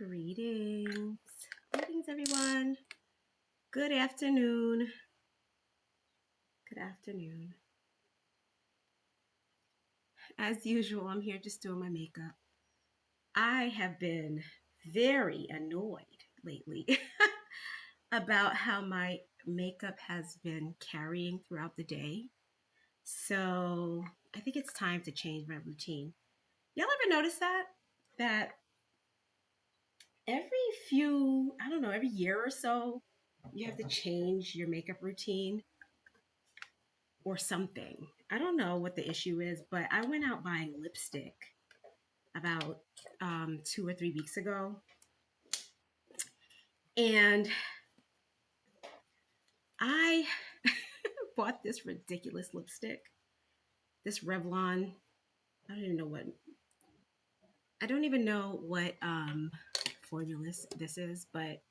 Greetings. Greetings, everyone. Good afternoon. Good afternoon. As usual, I'm here just doing my makeup. I have been very annoyed lately about how my makeup has been carrying throughout the day. So I think it's time to change my routine. Y'all ever notice that? That every I don't know, every year or so, you have to change your makeup routine or something. I don't know what the issue is, but I went out buying lipstick about 2 or 3 weeks ago. And I bought this ridiculous lipstick, this Revlon. I don't even know what, I don't even know what formula this is, but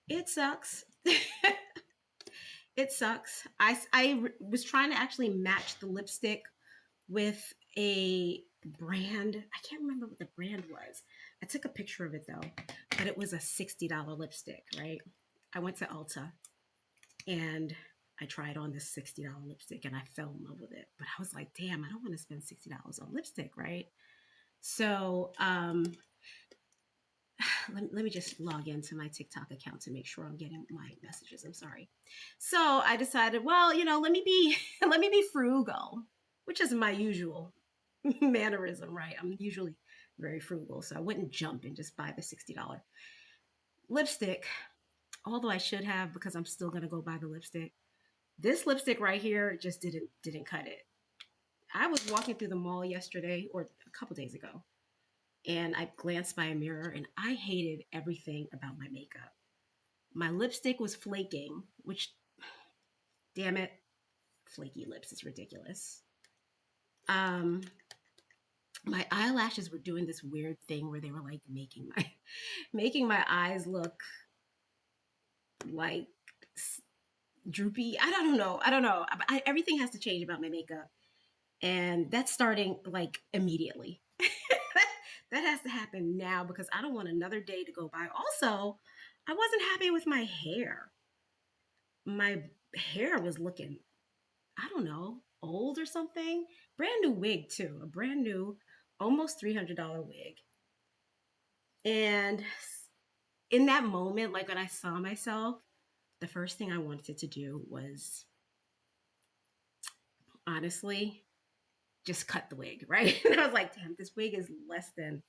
it sucks. It sucks. I was trying to actually match the lipstick with a brand. I can't remember what the brand was. I took a picture of it though, but it was a $60 lipstick, right? I went to Ulta and I tried on this $60 lipstick and I fell in love with it. But I was like, damn, I don't want to spend $60 on lipstick, right? So let me just log into my TikTok account to make sure I'm getting my messages. I'm sorry. So I decided, well, let me be let me be frugal, which is my usual mannerism, right? I'm usually very frugal, so I wouldn't jump and just buy the $60 lipstick, although I should have because I'm still gonna go buy the lipstick. This lipstick right here just didn't cut it. I was walking through the mall yesterday or a couple days ago, and I glanced by a mirror and I hated everything about my makeup. My lipstick was flaking, which, damn it, flaky lips is ridiculous. Um, my eyelashes were doing this weird thing where they were like making my eyes look like droopy. I don't know. I don't know. Everything has to change about my makeup, and that's starting like immediately. That has to happen now because I don't want another day to go by. Also, I wasn't happy with my hair. My hair was looking, I don't know, old or something. Brand new wig too, a brand new, almost $300 wig. And in that moment, like when I saw myself, the first thing I wanted to do was honestly just cut the wig, right? And I was like, damn, this wig is less than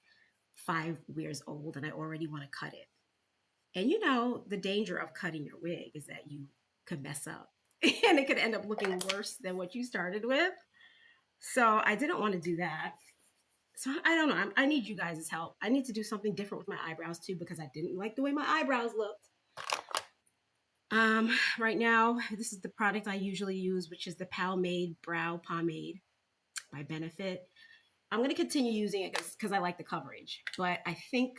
5 years old and I already want to cut it. And the danger of cutting your wig is that you could mess up and it could end up looking worse than what you started with. So I didn't want to do that. So I don't know. I need you guys' help. I need to do something different with my eyebrows too because I didn't like the way my eyebrows looked. Right now, this is the product I usually use, which is the Palmade Brow Pomade by Benefit. I'm going to continue using it because I like the coverage, but I think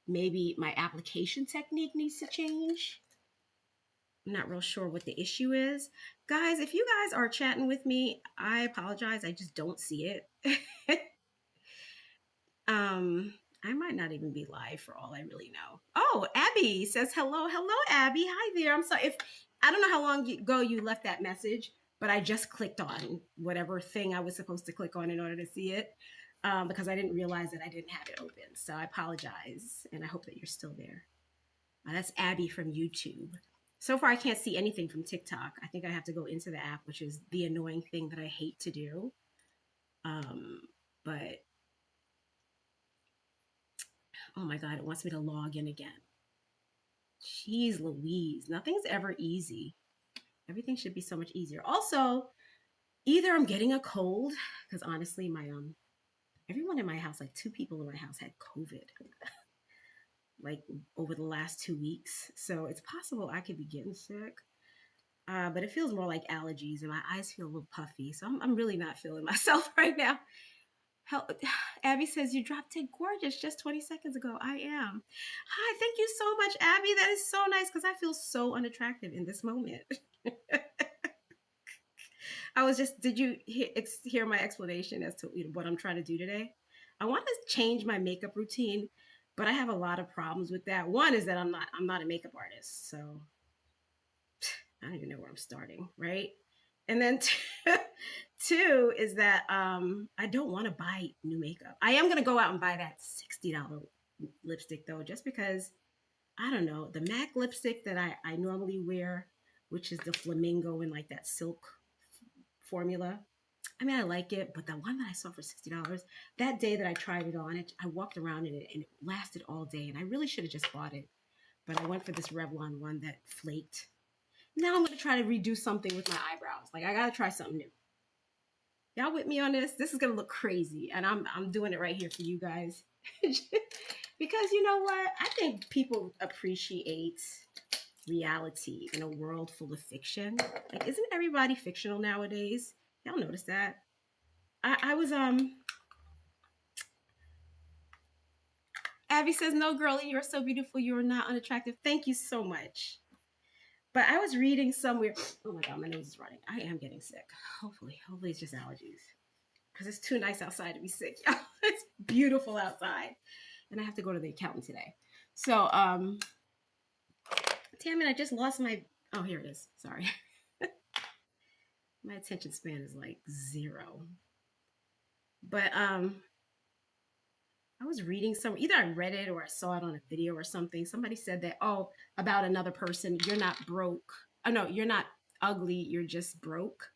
maybe my application technique needs to change. I'm not real sure what the issue is. Guys, if you guys are chatting with me, I apologize. I just don't see it. I might not even be live for all I really know. Oh, Abby says hello. Hello, Abby. Hi there. I'm sorry if I don't know how long ago you left that message, but I just clicked on whatever thing I was supposed to click on in order to see it because I didn't realize that I didn't have it open. So I apologize, and I hope that you're still there. That's Abby from YouTube. So far, I can't see anything from TikTok. I think I have to go into the app, which is the annoying thing that I hate to do. But oh my God, it wants me to log in again. Jeez Louise, nothing's ever easy. Everything should be so much easier. Also, either I'm getting a cold, because honestly, my everyone in my house, like 2 people in my house had COVID, like over the last 2 weeks. So it's possible I could be getting sick. But it feels more like allergies and my eyes feel a little puffy. So I'm really not feeling myself right now. Abby says, you dropped dead gorgeous just 20 seconds ago. I am. Hi, thank you so much, Abby. That is so nice because I feel so unattractive in this moment. Did you hear my explanation as to what I'm trying to do today? I want to change my makeup routine But I have a lot of problems with that. One is that I'm not a makeup artist, so I don't even know where I'm starting, right? And then two is that I don't want to buy new makeup. I am gonna go out and buy that $60 lipstick though, just because I don't know, the MAC lipstick that I normally wear, which is the flamingo and like that silk formula. I mean, I like it, but the one that I saw for $60, that day that I tried it on, I walked around in it and it lasted all day. And I really should have just bought it, but I went for this Revlon one that flaked. Now I'm gonna try to redo something with my eyebrows. Like I gotta try something new. Y'all with me on this? This is gonna look crazy, and I'm doing it right here for you guys. Because you know what? I think people appreciate reality in a world full of fiction. Like, isn't everybody fictional nowadays? Y'all notice that? I was Abby says, no, girlie, you're so beautiful. You are not unattractive. Thank you so much. But I was reading somewhere. Oh my God, my nose is running. I am getting sick. Hopefully it's just allergies. Because it's too nice outside to be sick. It's beautiful outside. And I have to go to the accountant today. So, damn it, I just lost my, oh, here it is. Sorry. My attention span is like 0. But I was reading either I read it or I saw it on a video or something. Somebody said that, oh, about another person, you're not broke. Oh no, you're not ugly, you're just broke.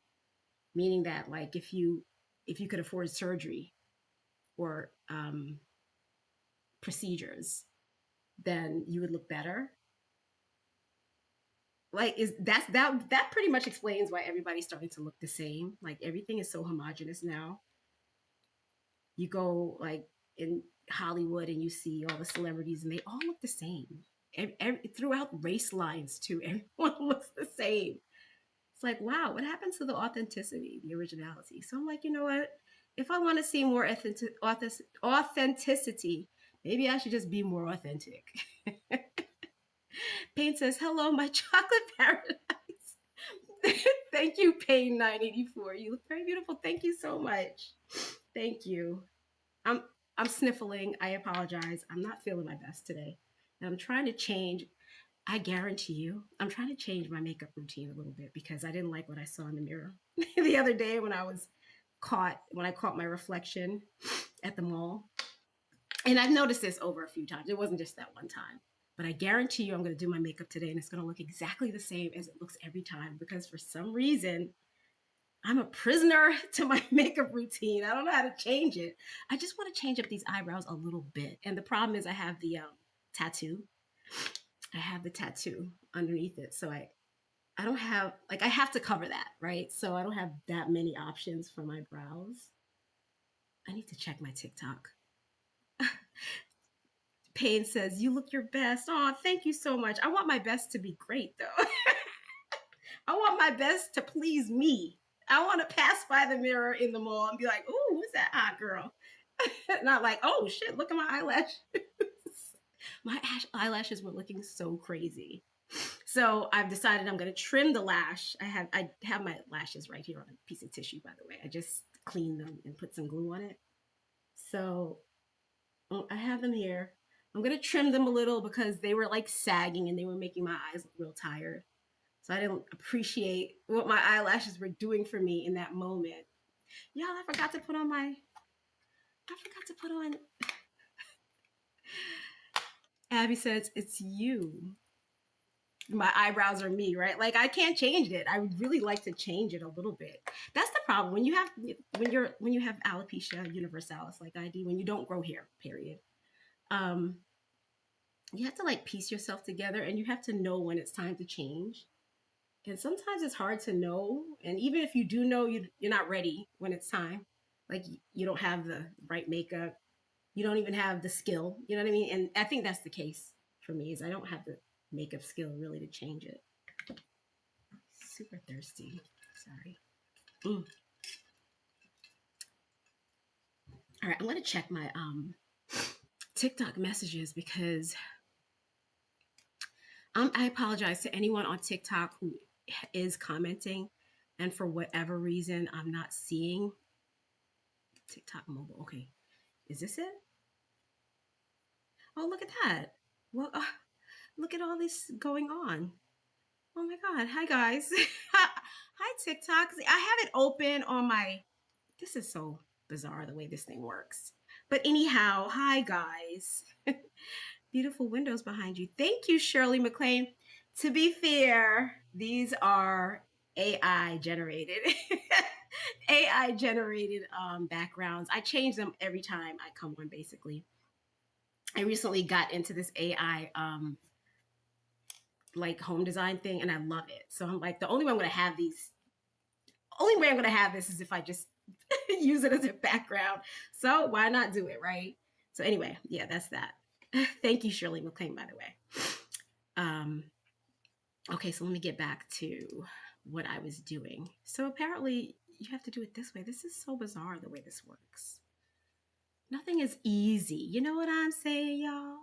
Meaning that like if you could afford surgery or procedures, then you would look better. Like that pretty much explains why everybody's starting to look the same. Like everything is so homogenous now. You go like in Hollywood and you see all the celebrities and they all look the same. Throughout race lines too, everyone looks the same. It's like, wow, what happened to the authenticity, the originality? So I'm like, you know what? If I want to see more authenticity, maybe I should just be more authentic. Payne says, hello, my chocolate paradise. Thank you, Payne984. You look very beautiful. Thank you so much. Thank you. I'm sniffling. I apologize. I'm not feeling my best today. And I'm trying to change. I guarantee you, I'm trying to change my makeup routine a little bit because I didn't like what I saw in the mirror the other day when I caught my reflection at the mall. And I've noticed this over a few times. It wasn't just that one time. But I guarantee you I'm going to do my makeup today and it's going to look exactly the same as it looks every time because for some reason, I'm a prisoner to my makeup routine. I don't know how to change it. I just want to change up these eyebrows a little bit. And the problem is I have the tattoo. I have the tattoo underneath it. So I don't have, like, I have to cover that, right? So I don't have that many options for my brows. I need to check my TikTok. Payne says, you look your best. Oh, thank you so much. I want my best to be great, though. I want my best to please me. I want to pass by the mirror in the mall and be like, ooh, who's that hot girl? Not like, oh, shit, look at my eyelashes. My eyelashes were looking so crazy. So I've decided I'm going to trim the lash. I have my lashes right here on a piece of tissue, by the way. I just cleaned them and put some glue on it. So I have them here. I'm going to trim them a little because they were like sagging and they were making my eyes look real tired. So I didn't appreciate what my eyelashes were doing for me in that moment. Y'all, I forgot to put on. Abby says, it's you. My eyebrows are me, right? Like I can't change it. I would really like to change it a little bit. That's the problem. When you have alopecia universalis like I do, when you don't grow hair, period. You have to like piece yourself together and you have to know when it's time to change. And sometimes it's hard to know. And even if you do know, you're not ready when it's time. Like you don't have the right makeup. You don't even have the skill. You know what I mean? And I think that's the case for me is I don't have the makeup skill really to change it. Super thirsty. Sorry. All right, I'm going to check my TikTok messages because I apologize to anyone on TikTok who is commenting and for whatever reason I'm not seeing TikTok mobile. Okay, is this it? Oh, look at that. Well, look at all this going on. Oh my God. Hi, guys. Hi, TikTok. See, I have it open on my. This is so bizarre the way this thing works. But anyhow, hi, guys. Beautiful windows behind you. Thank you, Shirley McLean. To be fair, these are AI generated. AI generated backgrounds. I change them every time I come on, basically. I recently got into this AI like home design thing and I love it. So I'm like, the only way I'm gonna have these, only way I'm gonna have this is if I just use it as a background. So why not do it, right? So anyway, yeah, that's that. Thank you, Shirley McLean, by the way. Um, okay, so let me get back to what I was doing. So apparently you have to do it this way. This is so bizarre the way this works. Nothing is easy. You know what I'm saying, y'all?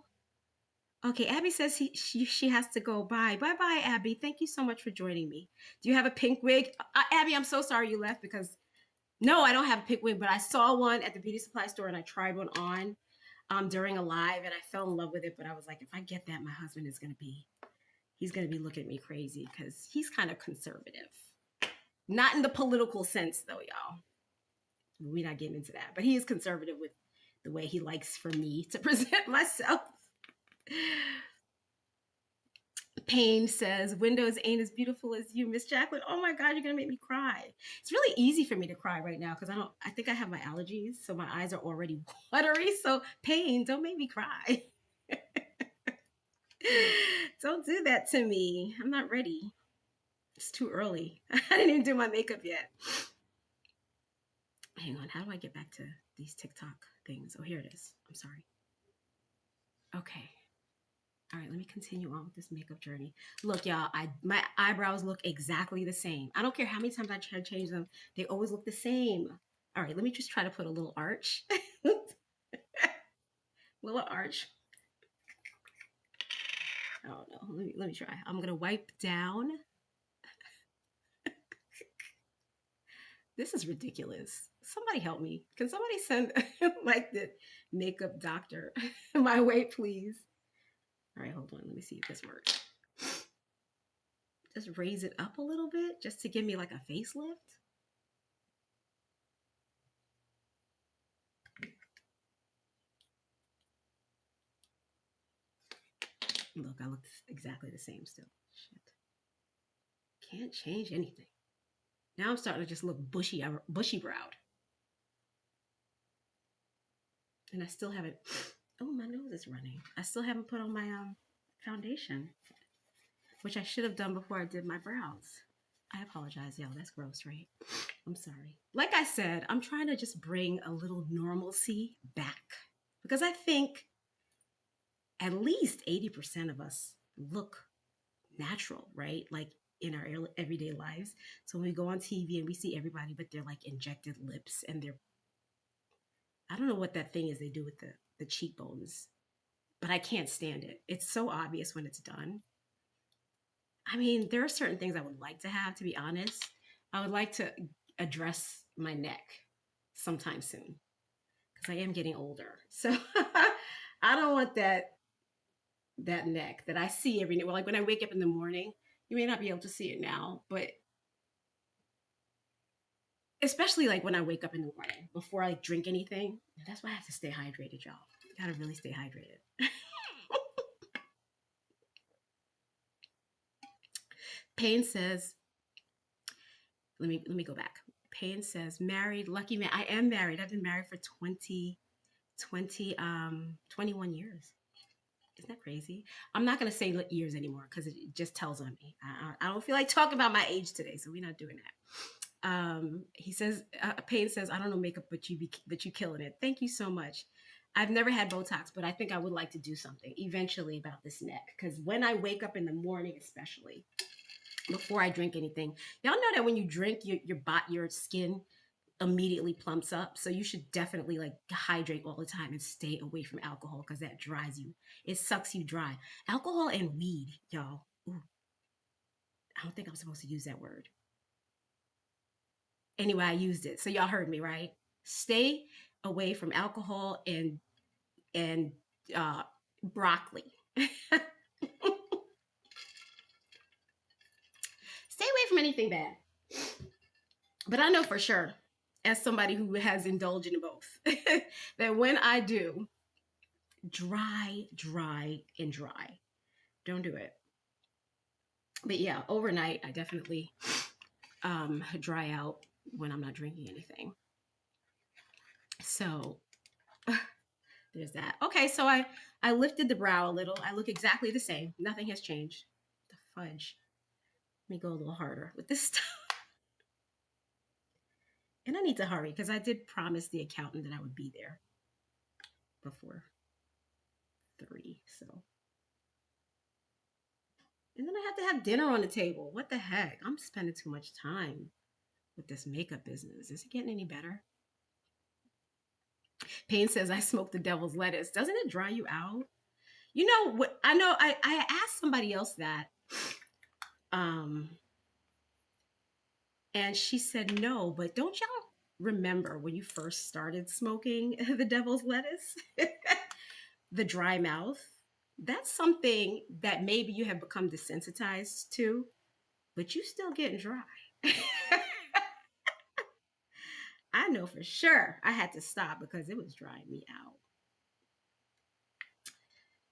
Okay, Abby says she has to go. Bye. Bye bye, Abby. Thank you so much for joining me. Do you have a pink wig? Abby, I'm so sorry you left because no, I don't have a pink wig, but I saw one at the beauty supply store and I tried one on during a live and I fell in love with it. But I was like, if I get that, my husband is he's gonna be looking at me crazy because he's kind of conservative. Not in the political sense though, y'all. We're not getting into that, but he is conservative with the way he likes for me to present myself. Payne says, Windows ain't as beautiful as you, Miss Jacqueline. Oh my God, you're gonna make me cry. It's really easy for me to cry right now because I think I have my allergies, so my eyes are already watery. So Payne, don't make me cry. Don't do that to me. I'm not ready. It's too early. I didn't even do my makeup yet. Hang on, how do I get back to these TikTok things? Oh, here it is. I'm sorry. Okay. All right, let me continue on with this makeup journey. Look, y'all, my eyebrows look exactly the same. I don't care how many times I try to change them. They always look the same. All right, let me just try to put a little arch. Little arch. Oh no, let me try. I'm gonna wipe down. This is ridiculous. Somebody help me. Can somebody send like the makeup doctor my way, please? All right, hold on. Let me see if this works. Just raise it up a little bit just to give me like a facelift. Look, I look exactly the same still. Shit. Can't change anything. Now I'm starting to just look bushy browed. And I still haven't, oh, my nose is running. I still haven't put on my foundation, which I should have done before I did my brows. I apologize, y'all. That's gross, right? I'm sorry. Like I said, I'm trying to just bring a little normalcy back because I think at least 80% of us look natural, right? Like in our everyday lives. So when we go on TV and we see everybody with their like injected lips and their, I don't know what that thing is they do with the cheekbones, but I can't stand it. It's so obvious when it's done. I mean, there are certain things I would like to have, to be honest. I would like to address my neck sometime soon because I am getting older. So I don't want that neck that I see every day. Well, like when I wake up in the morning, you may not be able to see it now, but especially like when I wake up in the morning before I drink anything. That's why I have to stay hydrated, y'all. You gotta really stay hydrated. Payne says, let me go back. Payne says, married, lucky man. I am married. I've been married for 21 years. Isn't that crazy? I'm not gonna say years anymore because it just tells on me. I don't feel like talking about my age today, so we're not doing that. He says, Payne says, I don't know makeup, but you killing it. Thank you so much. I've never had Botox, but I think I would like to do something eventually about this neck because when I wake up in the morning, especially before I drink anything, y'all know that when you drink, your skin immediately plumps up. So you should definitely like hydrate all the time and stay away from alcohol because that dries you. It sucks you dry. Alcohol and weed, y'all. Ooh, I don't think I'm supposed to use that word. Anyway, I used it. So y'all heard me, right? Stay away from alcohol and uh Broccoli. Stay away from anything bad. But I know for sure, as somebody who has indulged in both, that when I do, dry, dry, and dry. Don't do it. But yeah, overnight, I definitely dry out when I'm not drinking anything. So there's that. Okay, so I lifted the brow a little. I look exactly the same. Nothing has changed. The fudge. Let me go a little harder with this stuff. And I need to hurry because I did promise the accountant that I would be there before 3. So, and then I have to have dinner on the table. What the heck? I'm spending too much time with this makeup business. Is it getting any better? Payne says I smoke the devil's lettuce. Doesn't it dry you out? You know what? I know. I asked somebody else that, um, and she said no. But don't y'all remember when you first started smoking the devil's lettuce? The dry mouth. That's something that maybe you have become desensitized to, but you still getting dry. I know for sure I had to stop because it was drying me out.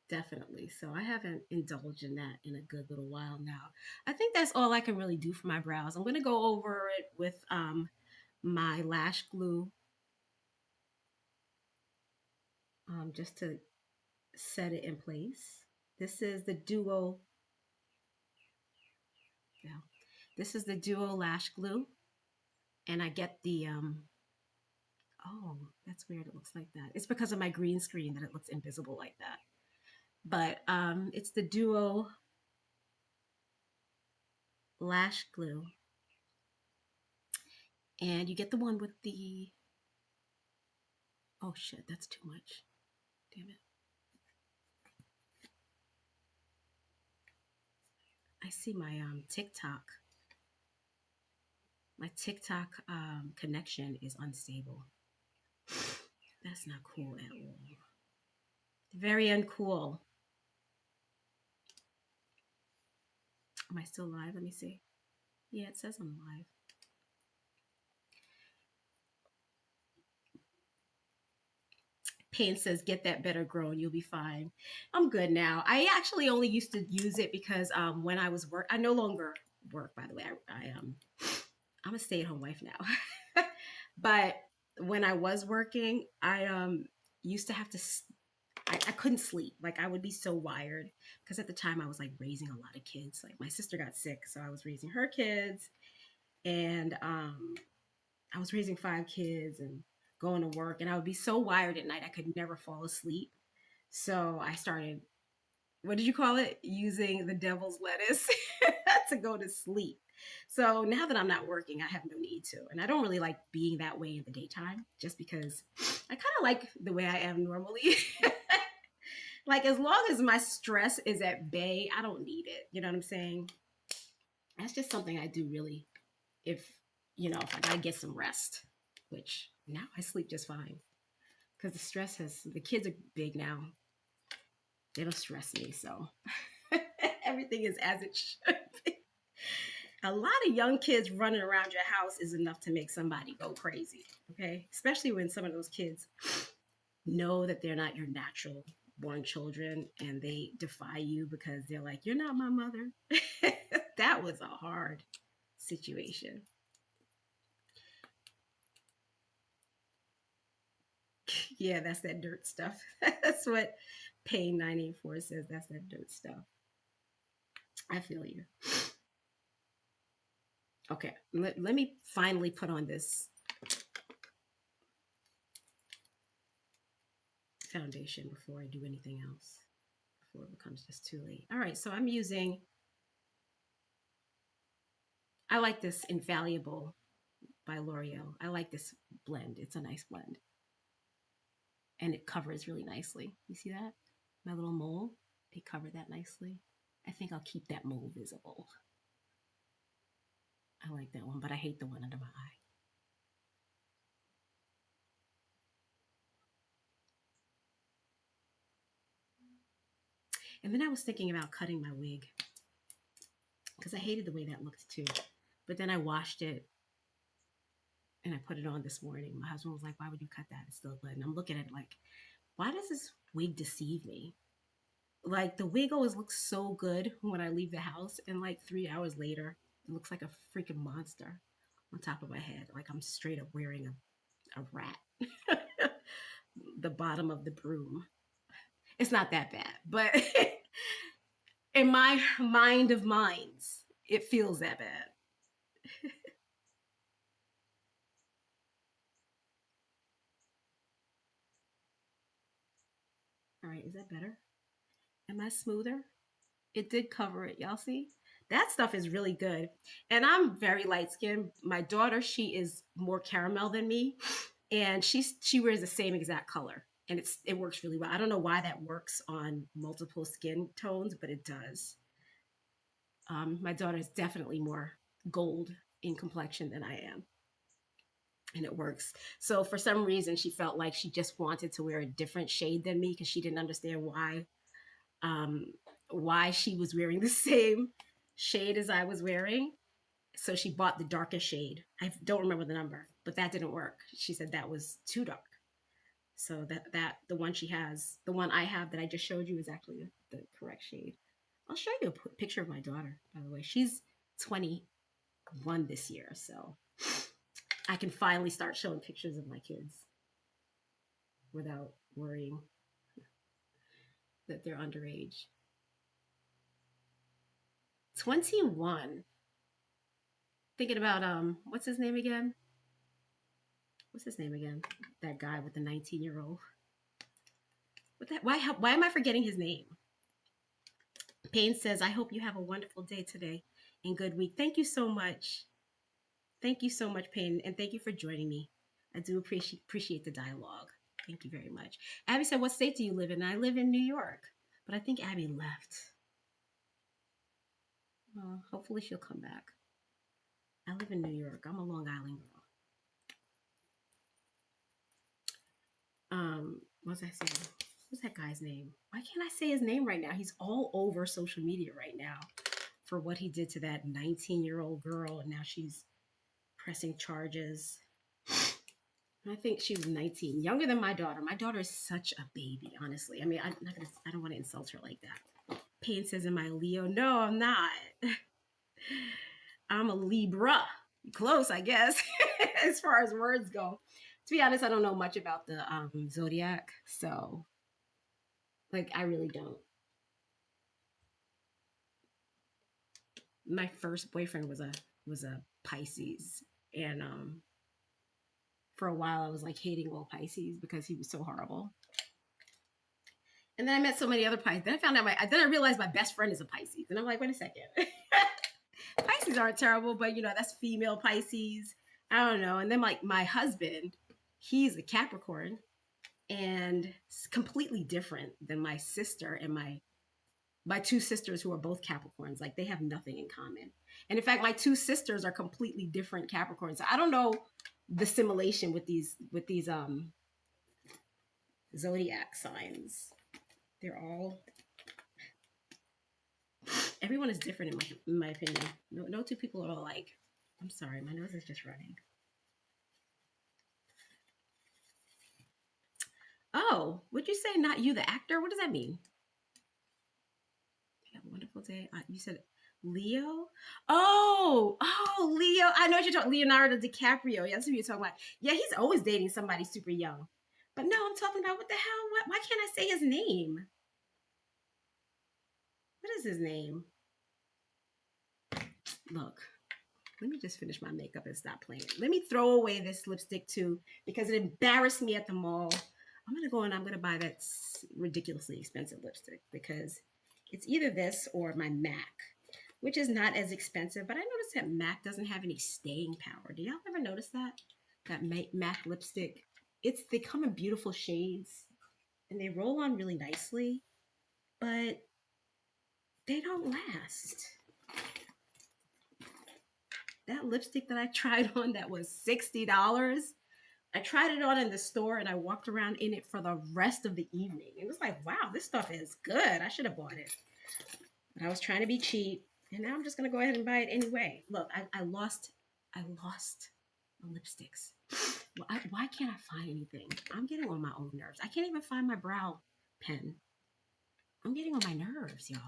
Definitely. So I haven't indulged in that in a good little while now. I think that's all I can really do for my brows. I'm going to go over it with my lash glue just to set it in place. This is the Duo. Yeah, this is the Duo lash glue, and I get the oh, that's weird. It looks like that. It's because of my green screen that it looks invisible like that. But it's the Duo lash glue, and you get the one with the. Oh shit, that's too much. Damn it. I see my TikTok. My TikTok connection is unstable. That's not cool at all. Very uncool. Am I still live? Let me see. Yeah, it says I'm live. Payne says, get that better grown. You'll be fine. I'm good now. I actually only used to use it because when I was I no longer work, by the way. I'm a stay-at-home wife now. But when I was working, I used to have to I couldn't sleep. Like I would be so wired because at the time I was like raising a lot of kids. Like my sister got sick, so I was raising her kids, and I was raising 5 kids and going to work, and I would be so wired at night I could never fall asleep. So I started, what did you call it? Using the devil's lettuce to go to sleep. So now that I'm not working, I have no need to. And I don't really like being that way in the daytime just because I kind of like the way I am normally. Like as long as my stress is at bay, I don't need it. You know what I'm saying? That's just something I do really if, if I gotta get some rest, which now I sleep just fine because the kids are big now. They don't stress me. So everything is as it should be. A lot of young kids running around your house is enough to make somebody go crazy. Okay. Especially when some of those kids know that they're not your natural born children and they defy you because they're like, you're not my mother. That was a hard situation. Yeah, that's that dirt stuff. That's what Payne 984 says. That's that dirt stuff. I feel you. Okay, let me finally put on this foundation before I do anything else, before it becomes just too late. All right, so I like this Infallible by L'Oreal. I like this blend. It's a nice blend. And it covers really nicely. You see that? My little mole, they cover that nicely. I think I'll keep that mole visible. I like that one, but I hate the one under my eye. And then I was thinking about cutting my wig because I hated the way that looked too. But then I washed it and I put it on this morning. My husband was like, "Why would you cut that? It's still good." And I'm looking at it like, why does this wig deceive me? Like the wig always looks so good when I leave the house, and like 3 hours later, it looks like a freaking monster on top of my head. Like I'm straight up wearing a rat. The bottom of the broom. It's not that bad, but in my mind of minds, it feels that bad. All right, is that better? Am I smoother? It did cover it. Y'all see? That stuff is really good. And I'm very light skinned. My daughter, she is more caramel than me. And she wears the same exact color. And it works really well. I don't know why that works on multiple skin tones, but it does. My daughter is definitely more gold in complexion than I am. And it works. So for some reason, she felt like she just wanted to wear a different shade than me because she didn't understand um, why she was wearing the same shade as I was wearing. So she bought the darkest shade. I don't remember the number, but that didn't work. She said that was too dark. So that the one she has, the one I have that I just showed you is actually the correct shade. I'll show you a picture of my daughter, by the way. She's 21 this year, so I can finally start showing pictures of my kids without worrying that they're underage. 21. Thinking about what's his name again? What's his name again? That guy with the 19-year-old. What that? Why am I forgetting his name? Payne says, "I hope you have a wonderful day today and good week." Thank you so much. Thank you so much, Payne, and thank you for joining me. I do appreciate the dialogue. Thank you very much. Abby said, "What state do you live in?" I live in New York, but I think Abby left. Hopefully she'll come back. I live in New York. I'm a Long Island girl. What's I saying? What's that guy's name? Why can't I say his name right now? He's all over social media right now for what he did to that 19-year-old girl, and now she's pressing charges. I think she was 19, younger than my daughter. My daughter is such a baby, honestly. I mean, I don't want to insult her like that. Payne says, "Am I Leo?" No, I'm not. I'm a Libra. Close, I guess, as far as words go. To be honest, I don't know much about the zodiac, so like I really don't. My first boyfriend was a Pisces, and for a while I was like hating all Pisces because he was so horrible. And then I met so many other Pisces. Then I found out then I realized my best friend is a Pisces, and I'm like, wait a second. Pisces aren't terrible, but that's female Pisces. I don't know. And then like my husband, he's a Capricorn, and it's completely different than my sister and my two sisters who are both Capricorns. Like they have nothing in common. And in fact, my two sisters are completely different Capricorns. So I don't know the simulation with these zodiac signs. They're all everyone is different in my opinion. No two people are alike. I'm sorry, my nose is just running. Oh, would you say not you, the actor? What does that mean? Have a wonderful day. You said Leo? Oh, Leo. I know what you're talking Leonardo DiCaprio. Yeah, that's who you're talking about. Yeah, he's always dating somebody super young. But no, I'm talking about what the hell? Why can't I say his name? What is his name? Look, let me just finish my makeup and stop playing. Let me throw away this lipstick too because it embarrassed me at the mall. I'm going to go and I'm going to buy that ridiculously expensive lipstick because it's either this or my MAC, which is not as expensive. But I noticed that MAC doesn't have any staying power. Do y'all ever notice that? That MAC lipstick. They come in beautiful shades and they roll on really nicely, but they don't last. That lipstick that I tried on that was $60 I tried it on in the store and I walked around in it for the rest of the evening. It was like, wow, this stuff is good. I should have bought it. But I was trying to be cheap. And now I'm just gonna go ahead and buy it anyway. Look, I lost the lipsticks. Why can't I find anything? I'm getting on my own nerves. I can't even find my brow pen. I'm getting on my nerves, y'all.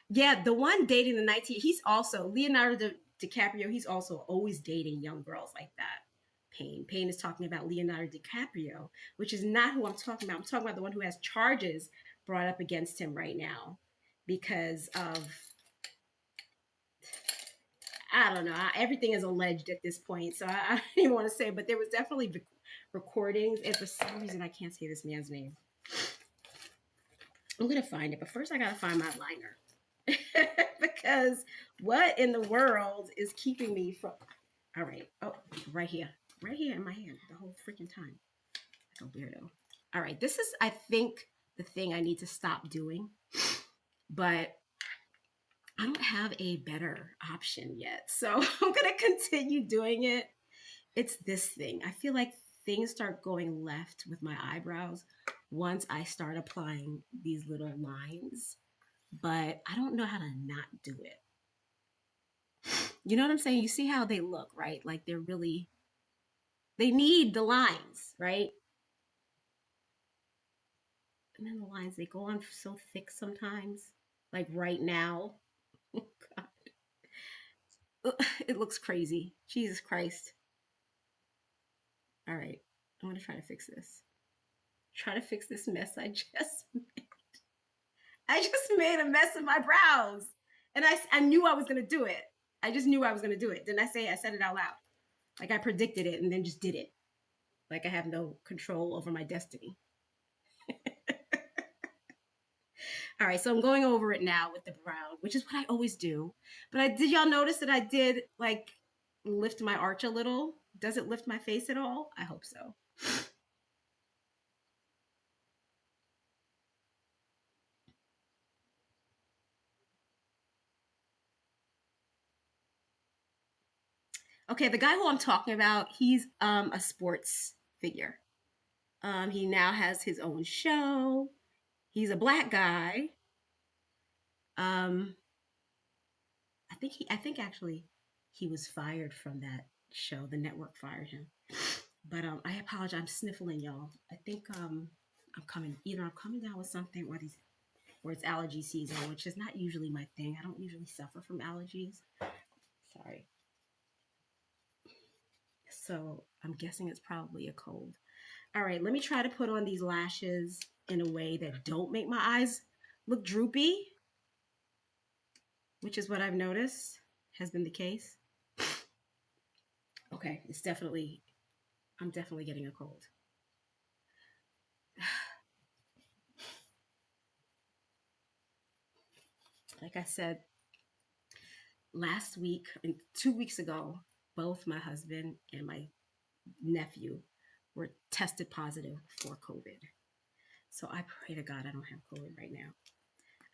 Yeah, the one dating the 19, he's also Leonardo DiCaprio. He's also always dating young girls like that. Payne. Payne is talking about Leonardo DiCaprio, which is not who I'm talking about. I'm talking about the one who has charges brought up against him right now because of, I don't know. Everything is alleged at this point, so I don't even want to say. But there was definitely recordings, and for some reason I can't say this man's name. I'm gonna find it, but first I gotta find my liner because what in the world is keeping me from? All right, oh, right here in my hand the whole freaking time, like a weirdo. All right, this is I think the thing I need to stop doing, but I don't have a better option yet, so I'm gonna continue doing it. It's this thing. I feel like things start going left with my eyebrows once I start applying these little lines, but I don't know how to not do it. You know what I'm saying? You see how they look, right? Like they're really, they need the lines, right? And then the lines, they go on so thick sometimes, like right now. It looks crazy. Jesus Christ. All right. I'm going to try to fix this. Try to fix this mess I just made a mess of my brows. And I knew I was going to do it. I just knew I was going to do it. Didn't I say I said it out loud? Like I predicted it and then just did it. Like I have no control over my destiny. All right, so I'm going over it now with the brown, which is what I always do. But did y'all notice that I did like lift my arch a little? Does it lift my face at all? I hope so. Okay, the guy who I'm talking about, he's a sports figure. He now has his own show. He's a black guy. Um, I think actually he was fired from that show. The network fired him. But I apologize. I'm sniffling, y'all. I think I'm coming down with something or it's allergy season, which is not usually my thing. I don't usually suffer from allergies. Sorry. So I'm guessing it's probably a cold. All right, let me try to put on these lashes in a way that don't make my eyes look droopy, which is what I've noticed has been the case. Okay, I'm definitely getting a cold. Like I said, last week and 2 weeks ago, both my husband and my nephew were tested positive for COVID. So I pray to God I don't have COVID right now.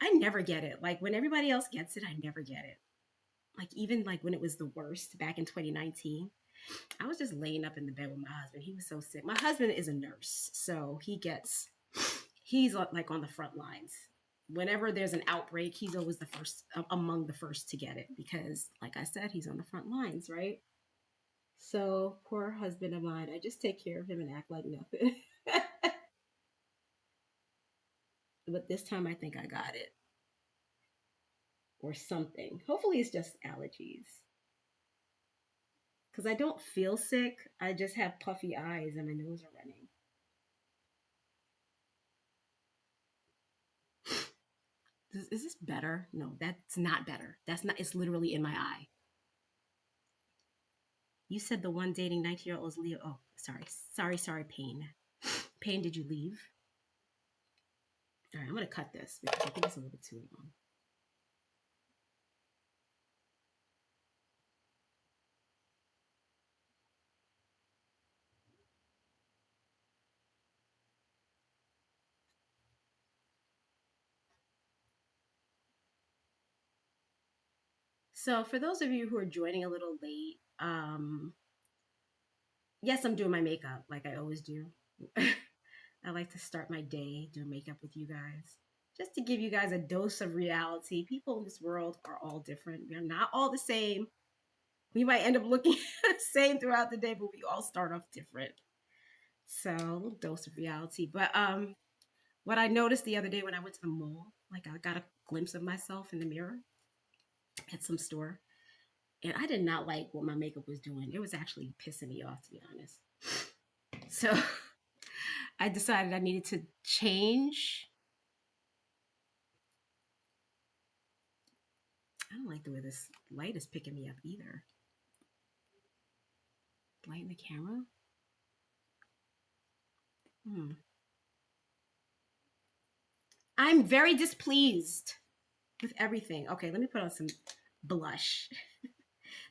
I never get it. Like when everybody else gets it, I never get it. Like even like when it was the worst back in 2019, I was just laying up in the bed with my husband. He was so sick. My husband is a nurse, so he's like on the front lines. Whenever there's an outbreak, he's always the first among the first to get it because, like I said, he's on the front lines, right? So poor husband of mine, I just take care of him and act like nothing. But this time, I think I got it or something. Hopefully, it's just allergies because I don't feel sick. I just have puffy eyes and my nose are running. Is this better? No, that's not better. That's not, it's literally in my eye. You said the one dating 19-year-old was Leo. Oh, sorry, Payne. Payne, did you leave? All right, I'm going to cut this because I think it's a little bit too long. So, for those of you who are joining a little late, yes, I'm doing my makeup like I always do. I like to start my day doing makeup with you guys, just to give you guys a dose of reality. People in this world are all different. We are not all the same. We might end up looking the same throughout the day, but we all start off different. So, a little dose of reality. But what I noticed the other day when I went to the mall, like I got a glimpse of myself in the mirror at some store, and I did not like what my makeup was doing. It was actually pissing me off, to be honest. So I decided I needed to change. I don't like the way this light is picking me up either. Light in the camera. Hmm. I'm very displeased with everything. Okay, let me put on some blush.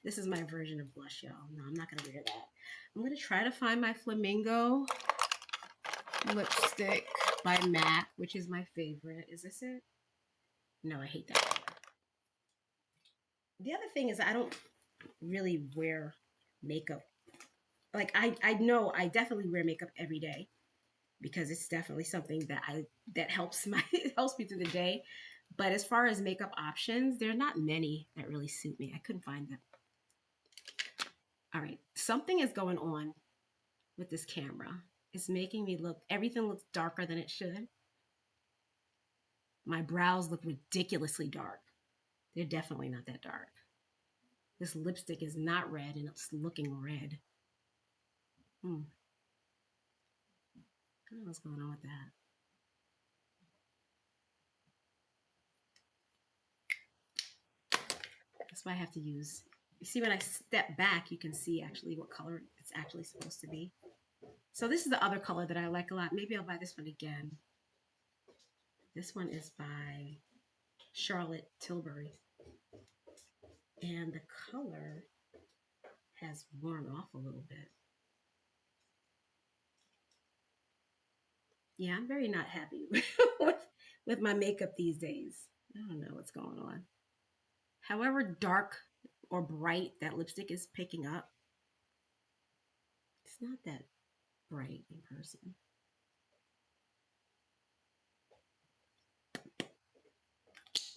This is my version of blush, y'all. No, I'm not gonna wear that. I'm gonna try to find my Flamingo lipstick by MAC, which is my favorite. Is this it? No, I hate that color. The other thing is I don't really wear makeup. Like I know I definitely wear makeup every day because it's definitely something that helps it helps me through the day. But as far as makeup options, there are not many that really suit me. I couldn't find them. All right, something is going on with this camera. It's making me look, everything looks darker than it should. My brows look ridiculously dark. They're definitely not that dark. This lipstick is not red and it's looking red. I don't know what's going on with that. That's why I have to use, you see when I step back, you can see actually what color it's actually supposed to be. So this is the other color that I like a lot. Maybe I'll buy this one again. This one is by Charlotte Tilbury. And the color has worn off a little bit. Yeah, I'm very not happy with my makeup these days. I don't know what's going on. However dark or bright that lipstick is picking up, it's not that bright in person.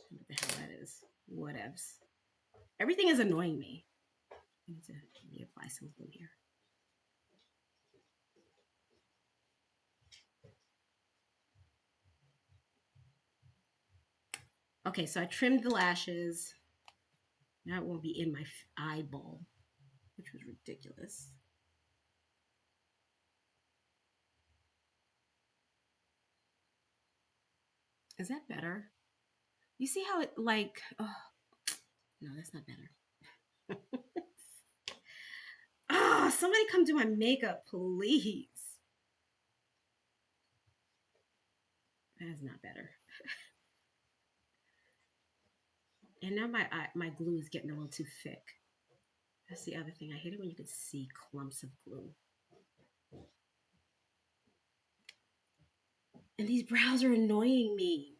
What the hell that is? Whatevs. Everything is annoying me. I need to reapply some glue here. Okay, so I trimmed the lashes. Now it won't be in my eyeball, which was ridiculous. Is that better? You see how it like, oh, no, that's not better. Oh, somebody come do my makeup, please. That is not better. And now my glue is getting a little too thick. That's the other thing. I hate it when you can see clumps of glue. And these brows are annoying me.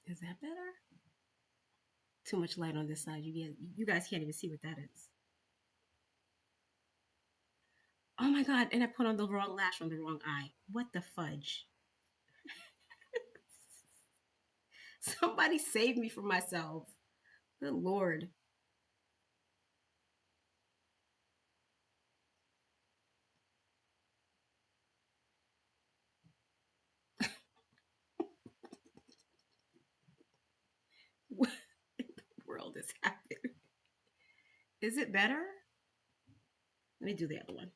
Is that better? Too much light on this side. You guys can't even see what that is. Oh my God. And I put on the wrong lash on the wrong eye. What the fudge? Somebody save me from myself. Good Lord. What in the world is happening? Is it better? Let me do the other one.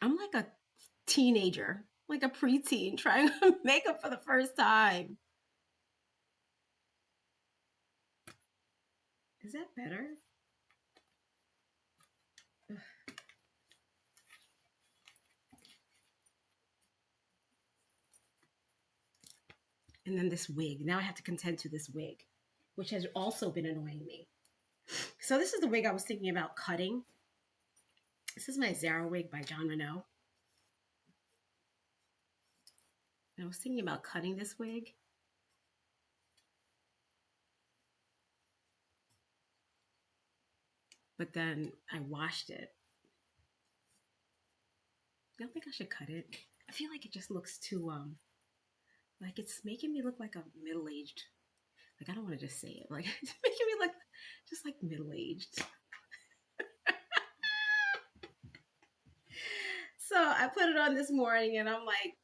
I'm like a teenager, like a preteen trying makeup for the first time. Is that better? Ugh. And then this wig. Now I have to contend to this wig, which has also been annoying me. So this is the wig I was thinking about cutting. This is my Zara wig by John Renault. And I was thinking about cutting this wig. But then I washed it. I don't think I should cut it. I feel like it just looks too like it's making me look like a middle-aged. Like I don't want to just say it. Like it's making me look just like middle-aged. So I put it on this morning and I'm like,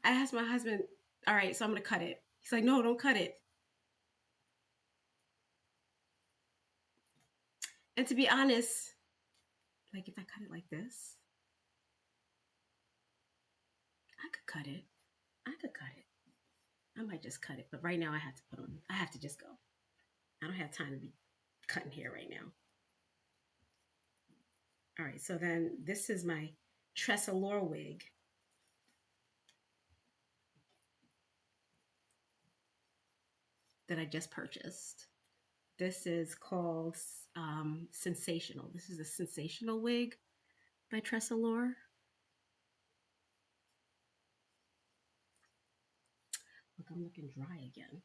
I asked my husband, all right, so I'm gonna cut it. He's like, no, don't cut it. And to be honest, like if I cut it like this, I could cut it. I could cut it. I might just cut it. But right now I have to just go. I don't have time to be cutting hair right now. All right, so then this is my Tressalore wig. That I just purchased. This is called Sensational. This is a Sensational wig by Tressalore. Look, I'm looking dry again.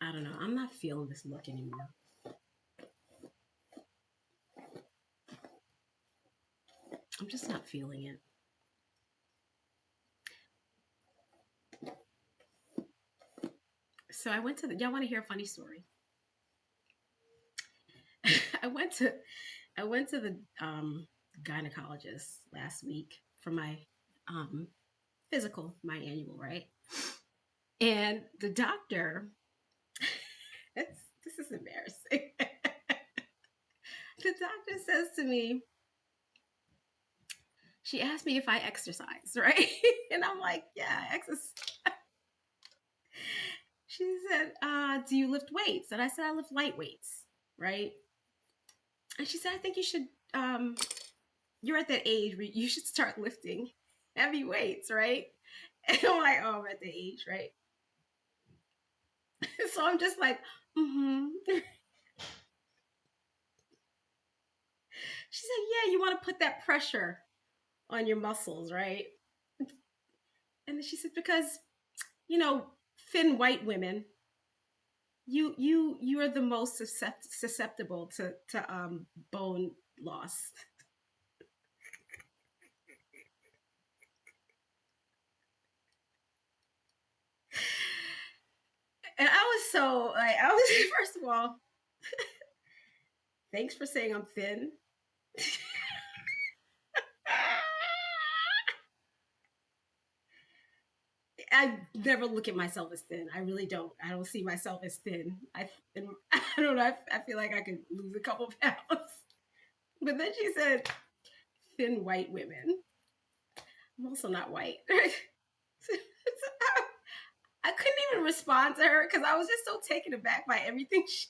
I don't know. I'm not feeling this look anymore. I'm just not feeling it. So I went to y'all want to hear a funny story? I went to the gynecologist last week for my physical, my annual, right? And the doctor, this is embarrassing. The doctor says to me, she asked me if I exercise, right? And I'm like, yeah, I exercise. She said, do you lift weights? And I said, I lift light weights, right? And she said, I think you should, you're at that age where you should start lifting heavy weights, right? And I'm like, oh, I'm at the age, right? So I'm just like, mm-hmm. She said, yeah, you want to put that pressure on your muscles, right? And then she said, because, you know, thin white women, you are the most susceptible to bone loss. And I was so like, I was first of all, thanks for saying I'm thin. I never look at myself as thin. I really don't. I don't see myself as thin. I don't know. I feel like I could lose a couple pounds. But then she said, thin white women. I'm also not white. So I couldn't even respond to her because I was just so taken aback by everything she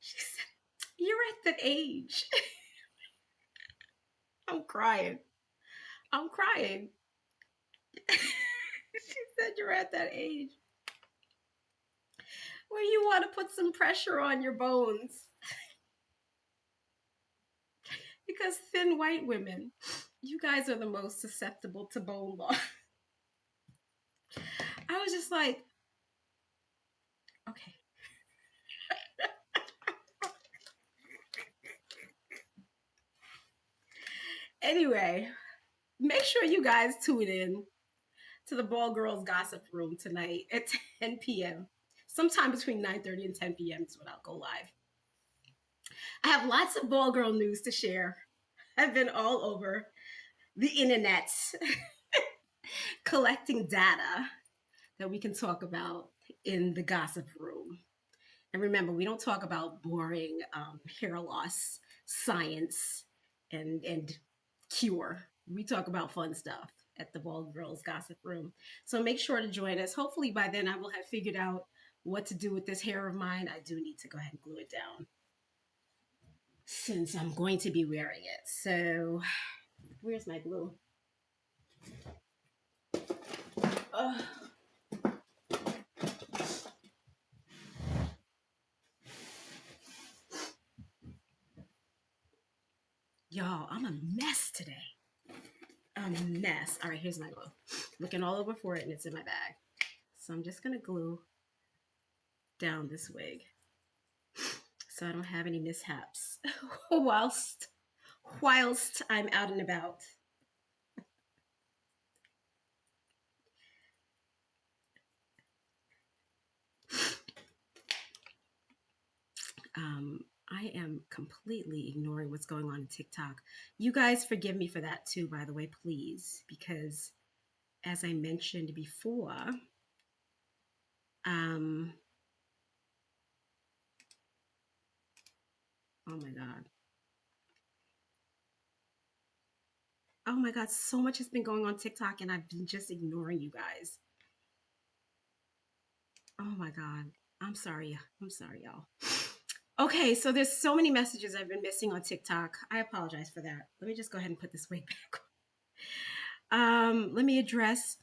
said. You're at that age. I'm crying. I'm crying. She said you're at that age where you want to put some pressure on your bones. Because thin white women, you guys are the most susceptible to bone loss. I was just like, okay. Anyway, make sure you guys tune in to the Ball Girls Gossip Room tonight at 10 p.m. Sometime between 9:30 and 10 p.m. is when I'll go live. I have lots of Ball Girl news to share. I've been all over the internet collecting data that we can talk about in the gossip room. And remember, we don't talk about boring hair loss, science, and cure. We talk about fun stuff at the Bald Girls Gossip Room. So make sure to join us. Hopefully by then I will have figured out what to do with this hair of mine, I do need to go ahead and glue it down since I'm going to be wearing it. So where's my glue? Uh, y'all, I'm a mess today. A mess. All right, here's my glue. Looking all over for it and it's in my bag. So I'm just gonna glue down this wig so I don't have any mishaps whilst I'm out and about. Um, I am completely ignoring what's going on in TikTok. You guys forgive me for that too, by the way, please, because as I mentioned before, um, oh my God. Oh my God, so much has been going on TikTok and I've been just ignoring you guys. Oh my God. I'm sorry. I'm sorry, y'all. Okay, so there's so many messages I've been missing on TikTok. I apologize for that. Let me just go ahead and put this wig back on. Let me address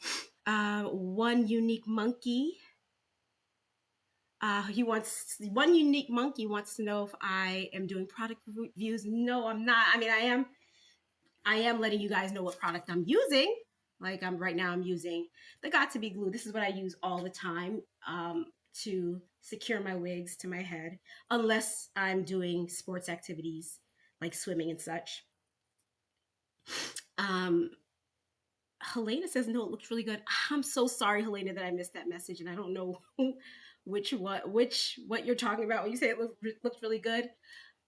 one unique monkey. He wants one unique monkey wants to know if I am doing product reviews. No, I'm not. I mean, I am letting you guys know what product I'm using. Like right now, I'm using the Got to Be glue. This is what I use all the time to secure my wigs to my head, unless I'm doing sports activities like swimming and such. Um, Helena says no, it looks really good. I'm so sorry, Helena, that I missed that message, and I don't know which what you're talking about when you say it looks really good.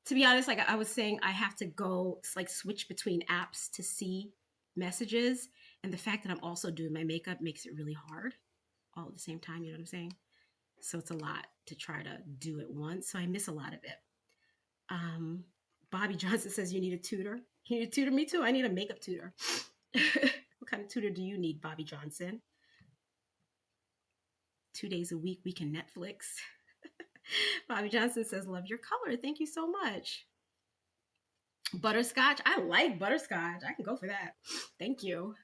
To be honest, like I was saying, I have to go like switch between apps to see messages, and the fact that I'm also doing my makeup makes it really hard all at the same time. You know what I'm saying? So it's a lot to try to do at once. So I miss a lot of it. Um, Bobby Johnson says you need a tutor. You need a tutor? Me too. I need a makeup tutor. What kind of tutor do you need, Bobby Johnson? 2 days a week we can Netflix. Bobby Johnson says, love your color. Thank you so much. Butterscotch. I like butterscotch. I can go for that. Thank you.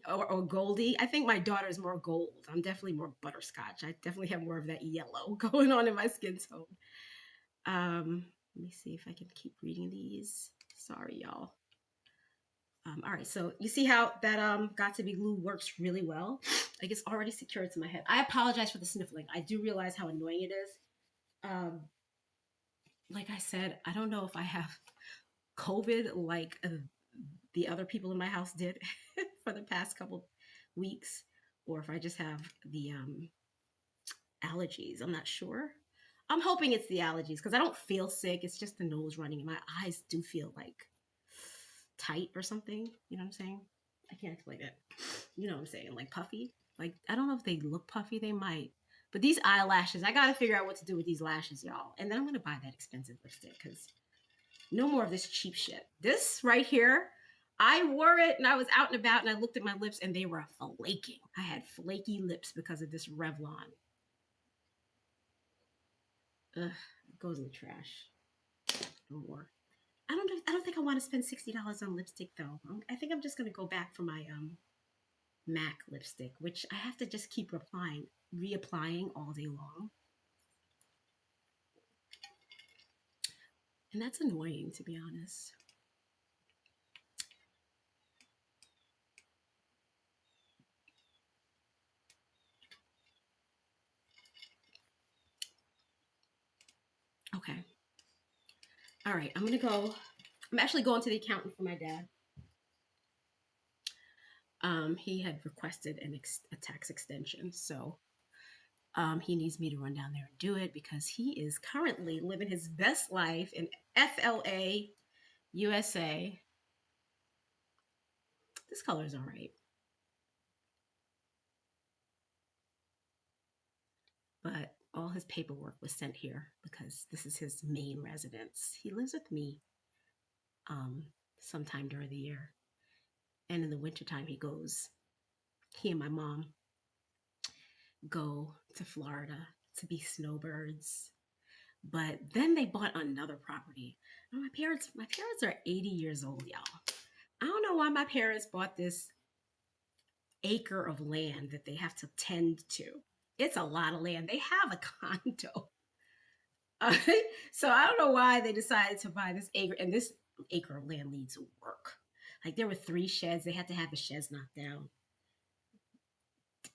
Or Goldie. I think my daughter is more gold. I'm definitely more butterscotch. I definitely have more of that yellow going on in my skin tone. Let me see if I can keep reading these. Sorry, y'all. All right, so you see how that Got to Be glue works really well. Like it's already secured to my head. I apologize for the sniffling. I do realize how annoying it is. Um, like I said, I don't know if I have COVID like the other people in my house did for the past couple weeks, or if I just have the allergies. I'm not sure. I'm hoping it's the allergies because I don't feel sick. It's just the nose running and my eyes do feel like tight or something. You know what I'm saying? I can't explain it. You know what I'm saying? Like puffy. Like I don't know if they look puffy. They might. But these eyelashes, I gotta figure out what to do with these lashes, y'all. And then I'm gonna buy that expensive lipstick because no more of this cheap shit. This right here, I wore it and I was out and about and I looked at my lips and they were flaking. I had flaky lips because of this Revlon. Ugh, it goes in the trash. No more. I don't think I want to spend $60 on lipstick though. I think I'm just gonna go back for my MAC lipstick, which I have to just keep reapplying all day long. And that's annoying, to be honest. Okay. All right, I'm gonna go. I'm actually going to the accountant for my dad. He had requested a tax extension, so he needs me to run down there and do it because he is currently living his best life in FLA, USA. This color is all right. But all his paperwork was sent here because this is his main residence. He lives with me um, sometime during the year. And in the wintertime, he and my mom go to Florida to be snowbirds. But then they bought another property. And my parents are 80 years old, y'all. I don't know why my parents bought this acre of land that they have to tend to. It's a lot of land. They have a condo. So I don't know why they decided to buy this acre, and this acre of land needs work. Like there were 3 sheds. They had to have the sheds knocked down.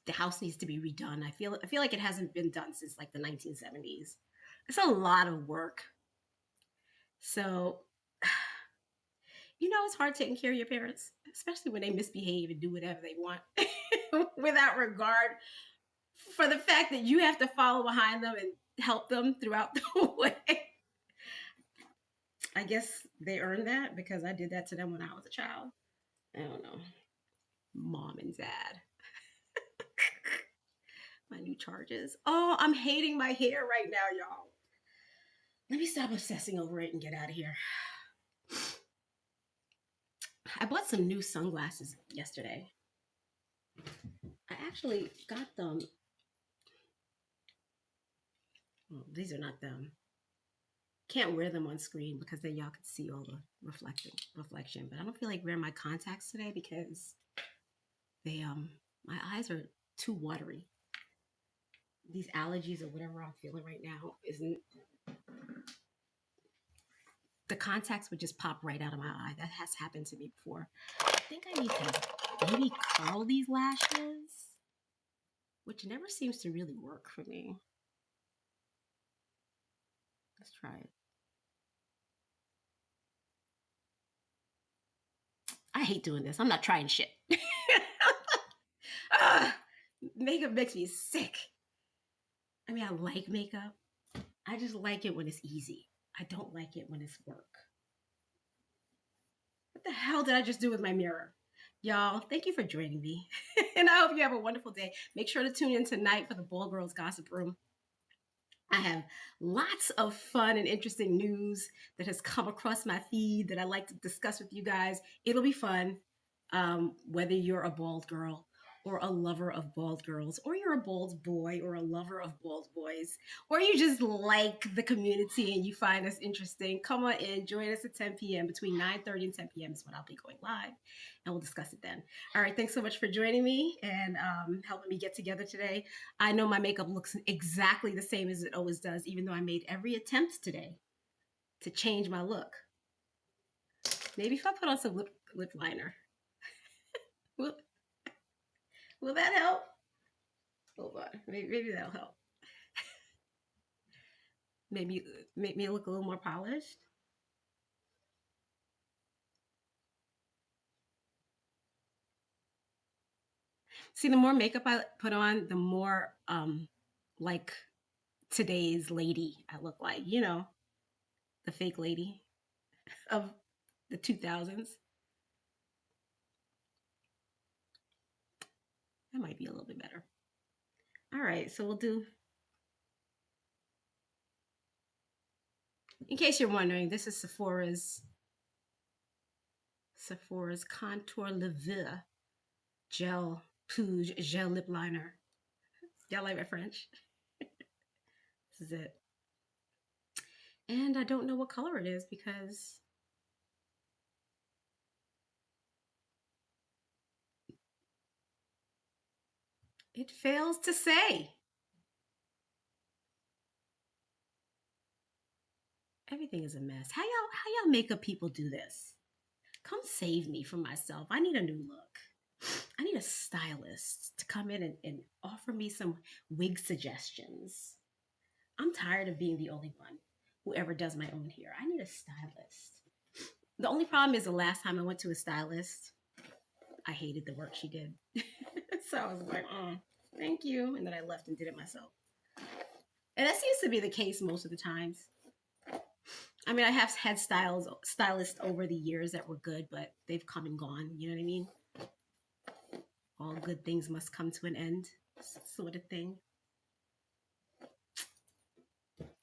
The house needs to be redone. I feel like it hasn't been done since like the 1970s. It's a lot of work. So, it's hard taking care of your parents, especially when they misbehave and do whatever they want without regard for the fact that you have to follow behind them and help them throughout the way. I guess they earned that because I did that to them when I was a child. I don't know. Mom and dad. My new charges. Oh, I'm hating my hair right now, y'all. Let me stop obsessing over it and get out of here. I bought some new sunglasses yesterday. I actually got them. Oh, these are not them. Can't wear them on screen because then y'all can see all the reflection. But I don't feel like wearing my contacts today because my eyes are too watery. These allergies or whatever I'm feeling right now isn't. The contacts would just pop right out of my eye. That has happened to me before. I think I need to maybe curl these lashes, which never seems to really work for me. Let's try it. I hate doing this. I'm not trying shit. Makeup makes me sick. I mean, I like makeup. I just like it when it's easy. I don't like it when it's work. What the hell did I just do with my mirror? Y'all, thank you for joining me. And I hope you have a wonderful day. Make sure to tune in tonight for the Bald Girls Gossip Room. I have lots of fun and interesting news that has come across my feed that I like to discuss with you guys. It'll be fun, whether you're a bald girl or a lover of bald girls, or you're a bald boy or a lover of bald boys, or you just like the community and you find us interesting. Come on in, join us at 10 p.m. Between 9:30 and 10 p.m. is when I'll be going live, and we'll discuss it then. All right, thanks so much for joining me and helping me get together today. I know my makeup looks exactly the same as it always does, even though I made every attempt today to change my look. Maybe if I put on some lip liner. Will that help? Hold on. Maybe that'll help. Maybe make me look a little more polished. See, the more makeup I put on, the more like today's lady I look like. The fake lady of the 2000s. That might be a little bit better. All right, so we'll do. In case you're wondering, this is Sephora's Contour Levure Gel Pouge Gel Lip Liner. Y'all like my French? This is it. And I don't know what color it is because it fails to say. Everything is a mess. How y'all makeup people do this? Come save me from myself. I need a new look. I need a stylist to come in and offer me some wig suggestions. I'm tired of being the only one who ever does my own hair. I need a stylist. The only problem is the last time I went to a stylist, I hated the work she did. So I was like, thank you. And then I left and did it myself. And that seems to be the case most of the times. I mean, I have had stylists over the years that were good, but they've come and gone. You know what I mean? All good things must come to an end, sort of thing.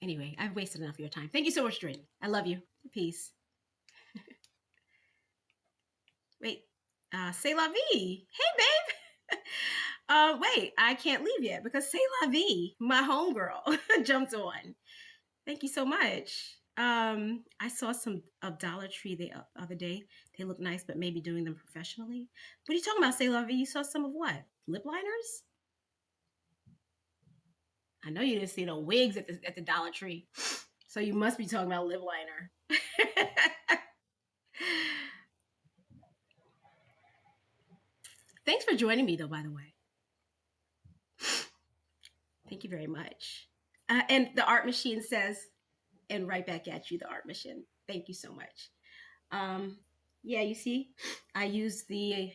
Anyway, I've wasted enough of your time. Thank you so much, Drake. I love you. Peace. Wait, say la vie. Hey, babe. Wait, I can't leave yet because C'est La Vie, my homegirl, jumped on. Thank you so much. I saw some of Dollar Tree the other day. They look nice, but maybe doing them professionally. What are you talking about, C'est La Vie? You saw some of what? Lip liners? I know you didn't see no wigs at the Dollar Tree, so you must be talking about lip liner. Thanks for joining me, though. By the way, thank you very much. And the art machine says, "And right back at you, the art machine." Thank you so much. Um, yeah, you see, I use the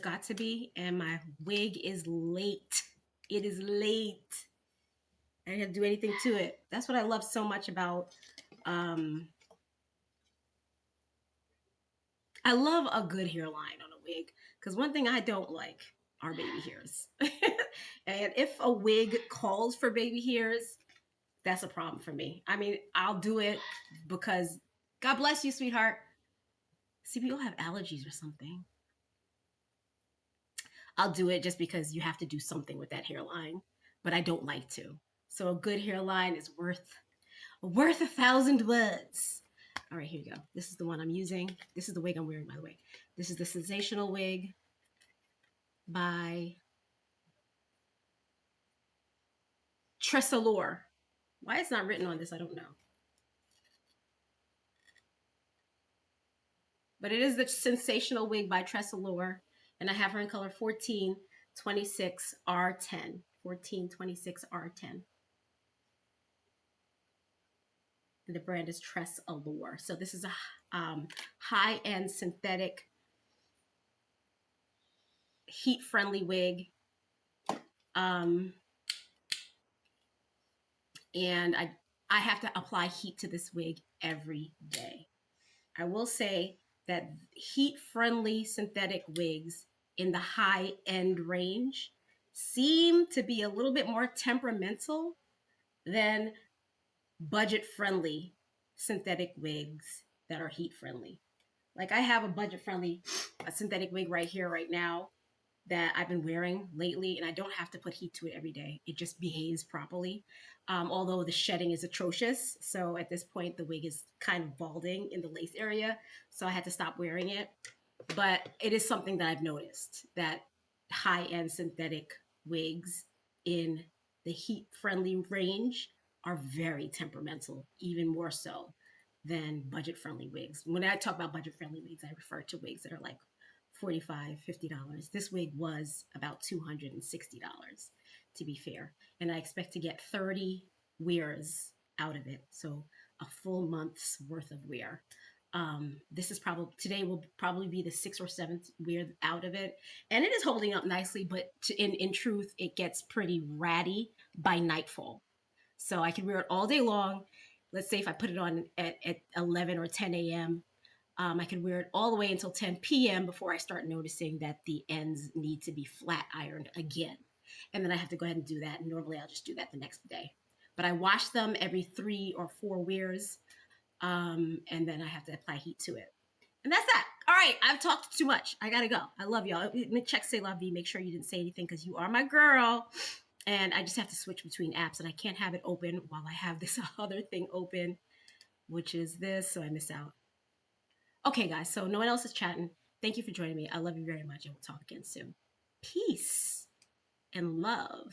got to be, and my wig is late. It is late. I didn't do anything to it. That's what I love so much about. Um, I love a good hairline on a wig because one thing I don't like are baby hairs. And if a wig calls for baby hairs, that's a problem for me. I mean, I'll do it because God bless you, sweetheart. See, we all have allergies or something. I'll do it just because you have to do something with that hairline, but I don't like to. So a good hairline is worth 1,000 words. All right, here you go. This is the one I'm using. This is the wig I'm wearing, by the way. This is the Sensational Wig by Tressalure. Why it's not written on this, I don't know. But it is the Sensational Wig by Tressalure, and I have her in color 1426 R10. 1426 R10. And the brand is Tress Allure. So this is a high-end synthetic heat-friendly wig. And I have to apply heat to this wig every day. I will say that heat-friendly synthetic wigs in the high-end range seem to be a little bit more temperamental than budget-friendly synthetic wigs that are heat-friendly. Like I have a budget-friendly synthetic wig right here, right now, that I've been wearing lately, and I don't have to put heat to it every day. It just behaves properly. Although the shedding is atrocious. So at this point, the wig is kind of balding in the lace area. So I had to stop wearing it. But it is something that I've noticed, that high-end synthetic wigs in the heat-friendly range are very temperamental, even more so than budget-friendly wigs. When I talk about budget-friendly wigs, I refer to wigs that are like $45, $50. This wig was about $260, to be fair. And I expect to get 30 wears out of it. So a full month's worth of wear. This is probably, today will probably be the 6th or 7th wear out of it. And it is holding up nicely, but in truth, it gets pretty ratty by nightfall. So I can wear it all day long. Let's say if I put it on at 11 or 10 a.m., I can wear it all the way until 10 p.m. before I start noticing that the ends need to be flat ironed again. And then I have to go ahead and do that. And normally I'll just do that the next day. But I wash them every 3 or 4 wears. And then I have to apply heat to it. And that's that. All right, I've talked too much. I gotta go. I love y'all. Check C'est La Vie. Make sure you didn't say anything because you are my girl. And I just have to switch between apps, and I can't have it open while I have this other thing open, which is this, so I miss out. Okay, guys, so no one else is chatting. Thank you for joining me. I love you very much, and we'll talk again soon. Peace and love.